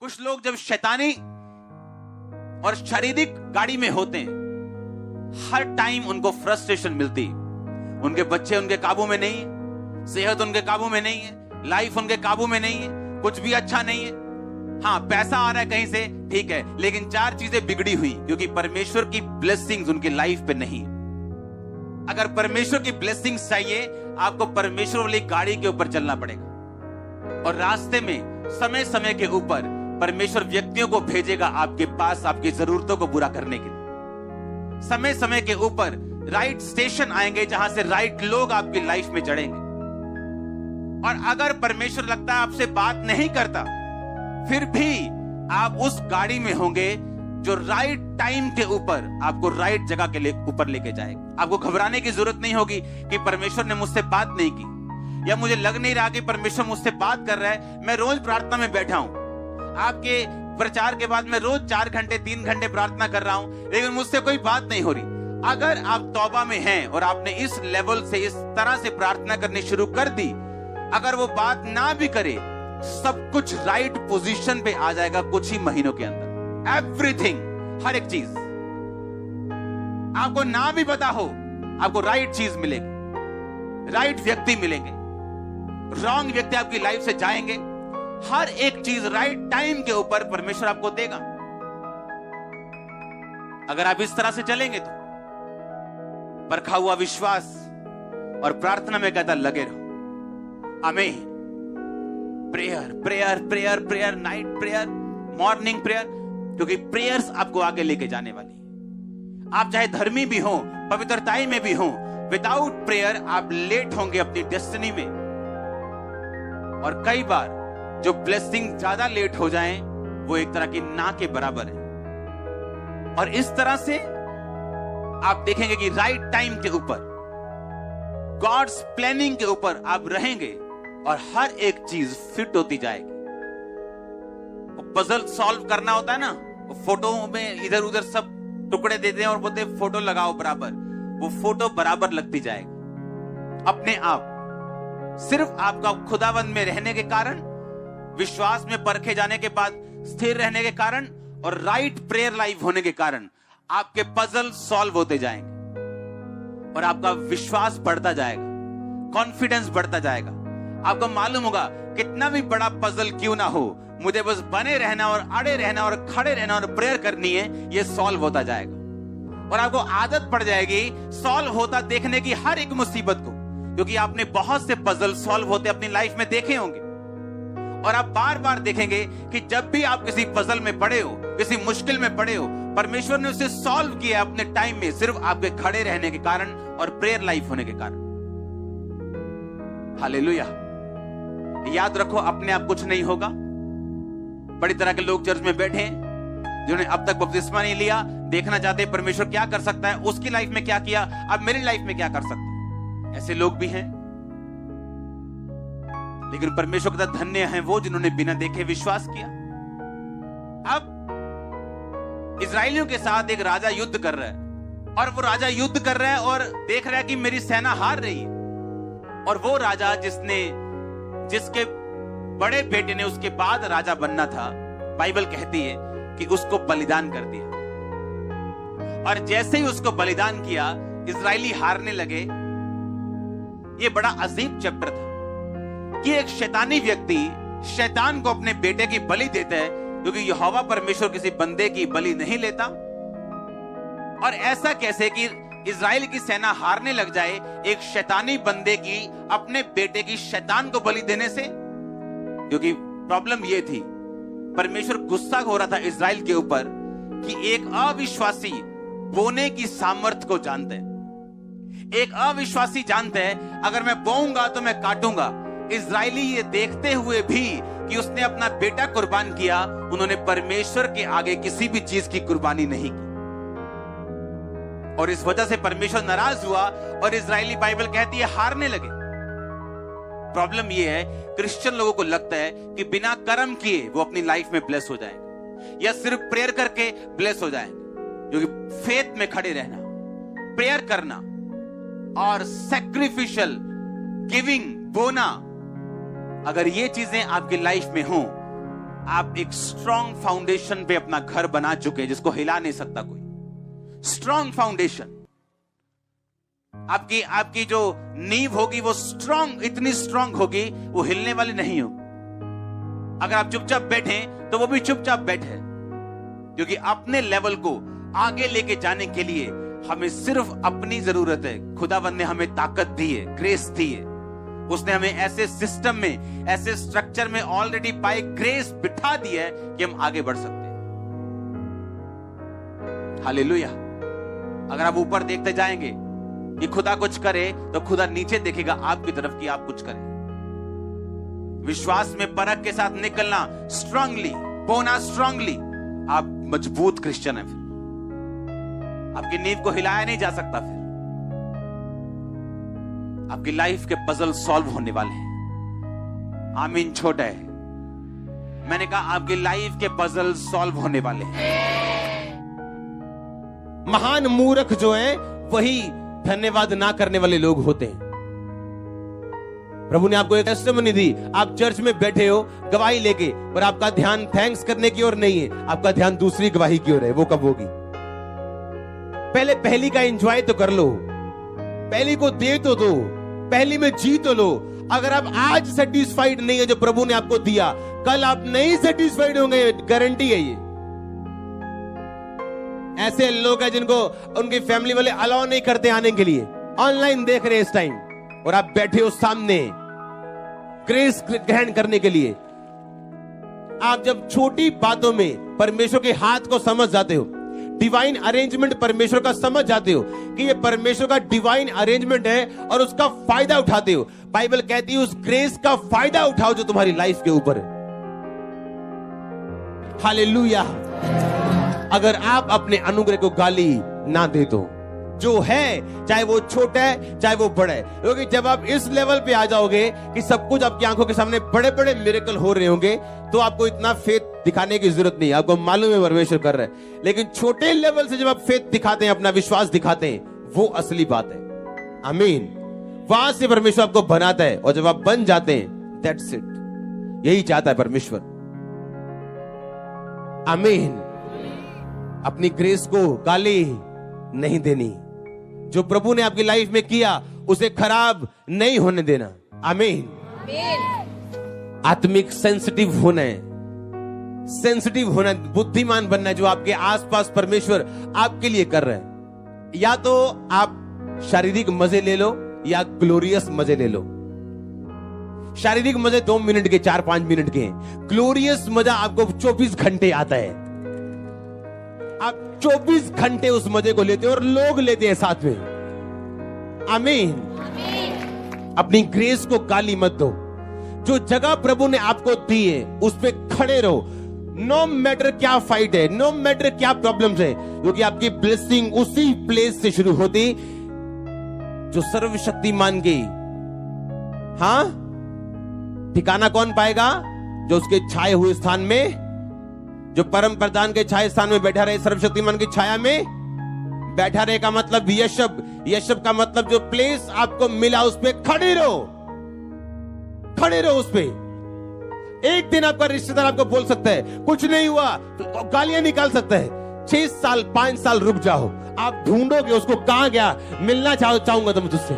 कुछ लोग जब शैतानी और शारीरिक गाड़ी में होते हैं, हर टाइम उनको फ्रस्ट्रेशन मिलती है। उनके बच्चे उनके काबू में नहीं है, सेहत उनके काबू में नहीं है, लाइफ उनके काबू में नहीं है, कुछ भी अच्छा नहीं है। हाँ, पैसा आ रहा है कहीं से, ठीक है, लेकिन चार चीजें बिगड़ी हुई क्योंकि परमेश्वर की ब्लेसिंग्स उनकी लाइफ पे नहीं है। अगर परमेश्वर की ब्लेसिंग्स चाहिए, आपको परमेश्वर वाली गाड़ी के ऊपर चलना पड़ेगा। और रास्ते में समय समय के ऊपर परमेश्वर व्यक्तियों को भेजेगा आपके पास आपकी जरूरतों को पूरा करने के लिए। समय समय के ऊपर राइट स्टेशन आएंगे जहां से राइट लोग आपकी लाइफ में चढ़ेंगे। और अगर परमेश्वर लगता है आपसे बात नहीं करता, फिर भी आप उस गाड़ी में होंगे जो राइट टाइम के ऊपर आपको राइट जगह के लिए ऊपर लेके जाएगा। आपको घबराने की जरूरत नहीं होगी कि परमेश्वर ने मुझसे बात नहीं की, या मुझे लग नहीं रहा कि परमेश्वर मुझसे बात कर रहा है। मैं रोज प्रार्थना में बैठा हूं, आपके प्रचार के बाद मैं रोज 4 घंटे 3 घंटे प्रार्थना कर रहा हूं, लेकिन मुझसे कोई बात नहीं हो रही। अगर आप तौबा में हैं और आपने इस लेवल से इस तरह से प्रार्थना करनी शुरू कर दी, अगर वो बात ना भी करे, सब कुछ राइट पोजीशन पे आ जाएगा कुछ ही महीनों के अंदर। एवरीथिंग, हर एक चीज आपको ना भी पता हो, आपको राइट चीज मिलेगी, राइट व्यक्ति मिलेंगे, रॉन्ग व्यक्ति आपकी लाइफ से जाएंगे। हर एक चीज राइट टाइम के ऊपर परमेश्वर आपको देगा। अगर आप इस तरह से चलेंगे तो परखा हुआ विश्वास और प्रार्थना में कहता लगे रहो। आमीन। Prayer prayer prayer prayer, night prayer, morning prayer, क्योंकि प्रेयर्स आपको आगे लेके जाने वाली है। आप चाहे धर्मी भी हो, पवित्रताई में भी हो, विदाउट प्रेयर आप लेट होंगे अपनी डेस्टिनी में। और कई बार जो ब्लेसिंग ज्यादा लेट हो जाएं, वो एक तरह की ना के बराबर है। और इस तरह से आप देखेंगे कि राइट टाइम के ऊपर, गॉड्स प्लानिंग के ऊपर आप रहेंगे और हर एक चीज फिट होती जाएगी। पजल सॉल्व करना होता है ना, फोटो में इधर उधर सब टुकड़े देते हैं और बोलते हैं फोटो लगाओ बराबर, वो फोटो बराबर लगती जाएगी अपने आप। सिर्फ आपका खुदाबंद में रहने के कारण, विश्वास में परखे जाने के बाद स्थिर रहने के कारण और राइट प्रेयर लाइफ होने के कारण आपके पजल सॉल्व होते जाएंगे और आपका विश्वास बढ़ता जाएगा, कॉन्फिडेंस बढ़ता जाएगा। आपको मालूम होगा कितना भी बड़ा पजल क्यों ना हो, मुझे बस बने रहना और अड़े रहना और खड़े रहना और प्रेयर करनी है, ये सॉल्व होता जाएगा। और आपको आदत पड़ जाएगी सॉल्व होता देखने की हर एक मुसीबत को, क्योंकि आपने बहुत से पजल सॉल्व होते अपनी लाइफ में देखे होंगे। और आप बार बार देखेंगे कि जब भी आप किसी पजल में पड़े हो, किसी मुश्किल में पड़े हो, परमेश्वर ने उसे सॉल्व किया अपने टाइम में, सिर्फ आपके खड़े रहने के कारण और प्रेयर लाइफ होने के कारण। हालेलुया। याद रखो, अपने आप कुछ नहीं होगा। बड़ी तरह के लोग चर्च में बैठे हैं जिन्होंने अब तक बपतिस्मा नहीं लिया, देखना चाहते हैं परमेश्वर क्या कर सकता है, उसकी लाइफ में क्या किया, अब मेरी लाइफ में क्या कर सकता है। ऐसे लोग भी हैं, लेकिन परमेश्वर का धन्य है वो जिन्होंने बिना देखे विश्वास किया। अब इजरायलियों के साथ एक राजा युद्ध कर रहा है, और वो राजा युद्ध कर रहा है और देख रहा है कि मेरी सेना हार रही है। और वो राजा जिसके बड़े बेटे ने उसके बाद राजा बनना था, बाइबल कहती है कि उसको बलिदान कर दिया। और जैसे ही उसको बलिदान किया, इजरायली हारने लगे। ये बड़ा अजीब चैप्टर था कि एक शैतानी व्यक्ति शैतान को अपने बेटे की बलि देता है, क्योंकि यहोवा परमेश्वर किसी बंदे की बलि नहीं लेता। और ऐसा कैसे कि इजराइल की सेना हारने लग जाए एक शैतानी बंदे की अपने बेटे की शैतान को बलि देने से? क्योंकि प्रॉब्लम यह थी, परमेश्वर गुस्सा हो रहा था इजराइल के ऊपर कि एक अविश्वासी बोने की सामर्थ्य को जानते हैं। एक अविश्वासी जानते हैं अगर मैं बोऊंगा तो मैं काटूंगा। इजरायली ये देखते हुए भी कि उसने अपना बेटा कुर्बान किया, उन्होंने परमेश्वर के आगे किसी भी चीज की कुर्बानी नहीं की। और इस वजह से परमेश्वर नाराज हुआ और इजरायली, बाइबल कहती है, हारने लगे। प्रॉब्लम यह है, क्रिश्चियन लोगों को लगता है कि बिना कर्म किए वो अपनी लाइफ में ब्लेस हो जाएंगे, या सिर्फ प्रेयर करके ब्लेस हो जाएंगे। क्योंकि फेथ में खड़े रहना, प्रेयर करना और सैक्रिफिशियल गिविंग, बोना, अगर ये चीजें आपकी लाइफ में हो, आप एक स्ट्रॉन्ग फाउंडेशन पे अपना घर बना चुके हैं जिसको हिला नहीं सकता कोई। स्ट्रॉन्ग फाउंडेशन, आपकी जो नींव होगी वो स्ट्रॉन्ग, इतनी स्ट्रॉन्ग होगी वो हिलने वाली नहीं हो। अगर आप चुपचाप बैठे तो वो भी चुपचाप बैठे, क्योंकि अपने लेवल को आगे लेके जाने के लिए हमें सिर्फ अपनी जरूरत है। खुदावंद ने हमें ताकत दी है, ग्रेस दी है। उसने हमें ऐसे सिस्टम में, ऐसे स्ट्रक्चर में ऑलरेडी बाय ग्रेस बिठा दिया है कि हम आगे बढ़ सकते हैं। हालेलुया। अगर आप ऊपर देखते जाएंगे कि खुदा कुछ करे तो खुदा नीचे देखेगा आपकी तरफ कि आप कुछ करें। विश्वास में परख के साथ निकलना, स्ट्रांगली बोना, स्ट्रांगली, आप मजबूत क्रिश्चियन है। फिर आपकी नींव को हिलाया नहीं जा सकता। फिर आपकी लाइफ के पजल सॉल्व होने वाले हैं। आमीन। छोटा है, मैंने कहा आपकी लाइफ के पजल सॉल्व होने वाले हैं। महान मूर्ख जो है वही धन्यवाद ना करने वाले लोग होते हैं। प्रभु ने आपको एक टेस्टिमनी दी, आप चर्च में बैठे हो गवाही लेके, पर आपका ध्यान थैंक्स करने की ओर नहीं है, आपका ध्यान दूसरी गवाही की ओर है। वो कब होगी? पहले पहली का एंजॉय तो कर लो, पहली को दे तो दो, पहली में जी तो लो। अगर आप आज सेटिस्फाइड नहीं है जो प्रभु ने आपको दिया, कल आप नहीं सेटिस्फाइड होंगे, गारंटी है ये। ऐसे लोग हैं जिनको उनकी फैमिली वाले अलाउ नहीं करते आने के लिए, ऑनलाइन देख रहे हैं इस टाइम, और आप बैठे हो सामने ग्रेस ग्रहण करने के लिए। आप जब छोटी बातों में परमेश्वर के हाथ को समझ जाते हो, डिवाइन अरेंजमेंट परमेश्वर का समझ जाते हो कि ये परमेश्वर का डिवाइन अरेंजमेंट है और उसका फायदा उठाते हो। बाइबल कहती है उस ग्रेस का फायदा उठाओ जो तुम्हारी लाइफ के ऊपर है। हालेलुया। अगर आप अपने अनुग्रह को गाली ना दे तो, जो है चाहे वो छोटा है चाहे वो बड़ा है, क्योंकि जब आप इस लेवल पे आ जाओगे कि सब कुछ आपकी आंखों के सामने बड़े बड़े मिरेकल हो रहे होंगे, तो आपको इतना फेथ दिखाने की जरूरत नहीं। आपको मालूम है परमेश्वर कर रहा है। लेकिन छोटे लेवल से जब आप फेथ दिखाते हैं, अपना विश्वास दिखाते हैं, वो असली बात है। आमीन। वहां से परमेश्वर आपको बनाता है, और जब आप बन जाते हैं, दैट्स इट। यही चाहता है परमेश्वर। आमीन। अपनी ग्रेस को गाली नहीं देनी। जो प्रभु ने आपकी लाइफ में किया उसे खराब नहीं होने देना। आमीन। आत्मिक सेंसिटिव होना है, सेंसिटिव होना, बुद्धिमान बनना है जो आपके आसपास परमेश्वर आपके लिए कर रहे हैं। या तो आप शारीरिक मजे ले लो या ग्लोरियस मजे ले लो। शारीरिक मजे 2 मिनट के, 4-5 मिनट के हैं। ग्लोरियस मजा आपको 24 घंटे आता है। आप 24 घंटे उस मजे को लेते हो और लोग लेते हैं साथ में। आमीन। अपनी ग्रेस को गाली मत दो। जो जगह प्रभु ने आपको दी है उस पे खड़े रहो। नो मैटर क्या फाइट है, नो मैटर क्या प्रॉब्लम्स है, क्योंकि आपकी ब्लेसिंग उसी प्लेस से शुरू होती जो सर्वशक्तिमान की। हाँ, ठिकाना कौन पाएगा? जो उसके छाए हुए स्थान में, जो परम प्रधान के छाए स्थान में बैठा रहे, सर्वशक्तिमान की छाया में बैठा रहे का मतलब यशब। यशब का मतलब जो प्लेस आपको मिला उस पे खड़े रहो, खड़े रहो उस पे। एक दिन आपका रिश्तेदार आपको बोल सकता है कुछ नहीं हुआ, तो गालियां निकाल सकता है। 6 साल 5 साल रुक जाओ, आप ढूंढोगे उसको, कहां गया, मिलना चाहूंगा तुम तुझसे।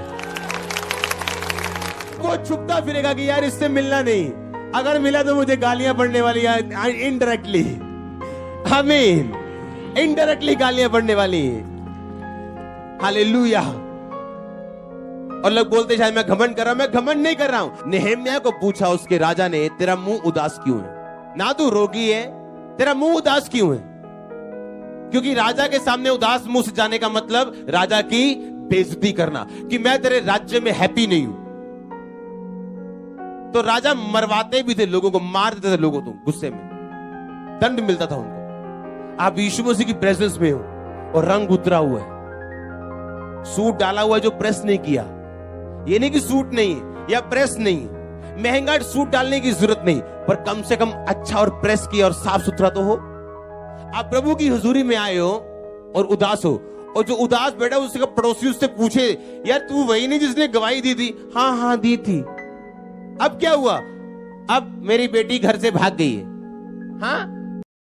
वो छुपता फिरेगा कि यार इससे मिलना नहीं, अगर मिला तो मुझे गालियां पड़ने वाली है इनडायरेक्टली। आमीन। इनडायरेक्टली गालियां पड़ने वाली। हालेलुया। और लोग बोलते शायद मैं घमंड कर रहा हूं, मैं घमंड नहीं कर रहा हूं। नेहम्याह को पूछा उसके राजा ने, तेरा मुंह उदास क्यों है? ना तू रोगी है, तेरा मुंह उदास क्यों है? क्योंकि राजा के सामने उदास मुंह से जाने का मतलब राजा की बेइज्जती करना, कि मैं तेरे राज्य में हैप्पी नहीं हूं। तो राजा मरवाते भी थे लोगों को, मार देते थे लोगों को गुस्से में, दंड मिलता था उनको। आप यीशु मसीह की प्रेजेंस में हो और रंग उतरा हुआ है, सूट डाला हुआ है जो प्रेस नहीं किया। ये नहीं कि सूट नहीं है या प्रेस नहीं है, महंगा सूट डालने की जरूरत नहीं, पर कम से कम अच्छा और प्रेस किया और साफ सुथरा तो हो। आप प्रभु की हुजूरी में आए हो और उदास हो, और जो उदास बैठा उसका पड़ोसी उससे पूछे, यार तू वही नहीं जिसने गवाही दी थी? हाँ हाँ दी थी। अब क्या हुआ? अब मेरी बेटी घर से भाग गई है। हाँ